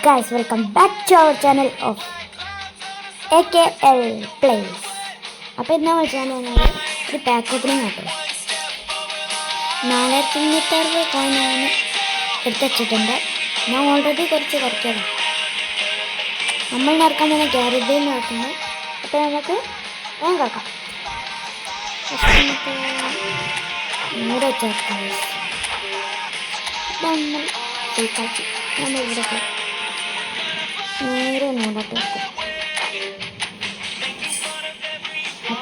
guys, welcome back to our channel of AKL Plays. അപ്പോൾ ഇന്ന് നമ്മൾ ചാനൽ ഒരു പാക്ക് ഓപ്പണിംഗ് ആട്ടോ. 4560 കോയിനാണ് എടുത്ത് വെച്ചിട്ടുണ്ട്. ഞാൻ ഓൾറെഡി കുറച്ച് കുറയ്ക്കണം. നമ്മൾ നടക്കാൻ തന്നെ ക്യാരറ്റ് നടക്കുന്നത്. അപ്പോൾ നമുക്ക് വേഗം കേൾക്കാം. ഇവിടെ ചേർക്കാം. നമ്മൾ ഇവിടെ നേരെ മൂടട്ട് വെക്കും.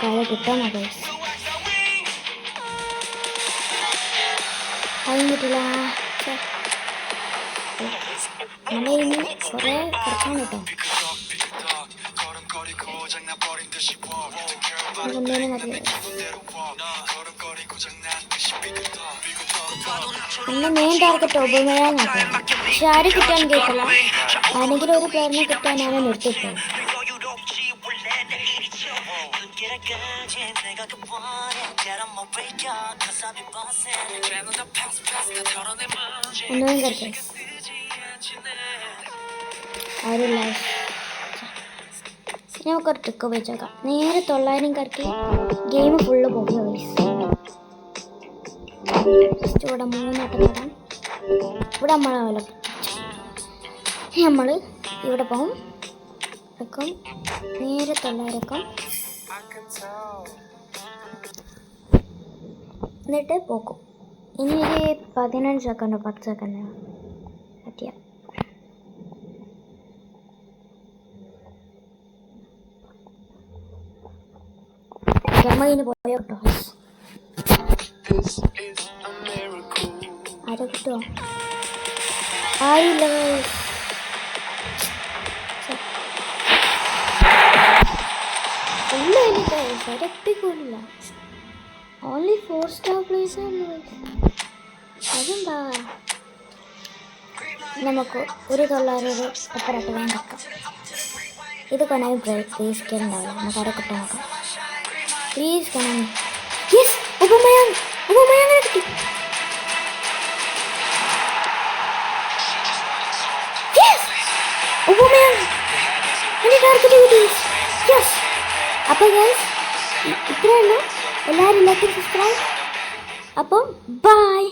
കാല കിട്ടാൻ മതി. അതും കിട്ടില്ല. നമ്മൾ ഇനി കുറേ കിടക്കാൻ കിട്ടും. നമ്മുടെ മെയിൻ ടാർഗറ്റ് ഒബമയാങ്ങാട്ടോ. പക്ഷെ ആരും കിട്ടാൻ കേൾക്കില്ല. ആരെങ്കിലും ഒരു പേരിനെ കിട്ടാനാണ് നിർത്തിയിട്ടത്. ഒന്നും കളിക്കാം. ആരില്ല. നമുക്കൊരു ട്രിക്ക് ഉപയോഗിച്ചേക്കാം. നേരെ 900 കറക്കി ഗെയിം ഫുള്ള് പോകും. ഇവിടെ 3 തരാം. ഇവിടെ നമ്മൾ ഇവിടെ പോകും. വെക്കും നേരെ 900 വെക്കും. എന്നിട്ട് പോക്കും. ഇനി ഒരു 15 സെക്കൻഡോ 10 സെക്കൻഡോ പറ്റിയ നമ്മൾ ഇനി പോയോ കേട്ടോ. ആരോ കിട്ടുമോ? ആയില്ല. ഒന്നും ഓൺലി 4 സ്റ്റാർ പ്ലേസ് ആണ്. അതെന്താ? നമുക്ക് ഒരു $900 എപ്പറായിട്ട് വേണ്ട വെക്കാം. ഇത് കൊണ്ടായി പ്ലീസ് കയറുണ്ടാവില്ല. നമുക്ക് അവിടെ കിട്ടാൻ നോക്കാം. പ്ലീസ് കാണാൻ. യെസ്, ഉപമയാങ്ങനെ കിട്ടി. അപ്പോൾ ഗൈസ് ഇത്രയേ ഉള്ളൂ. എല്ലാവരും ലൈക്ക് സബ്സ്ക്രൈബ്. അപ്പം ബൈ.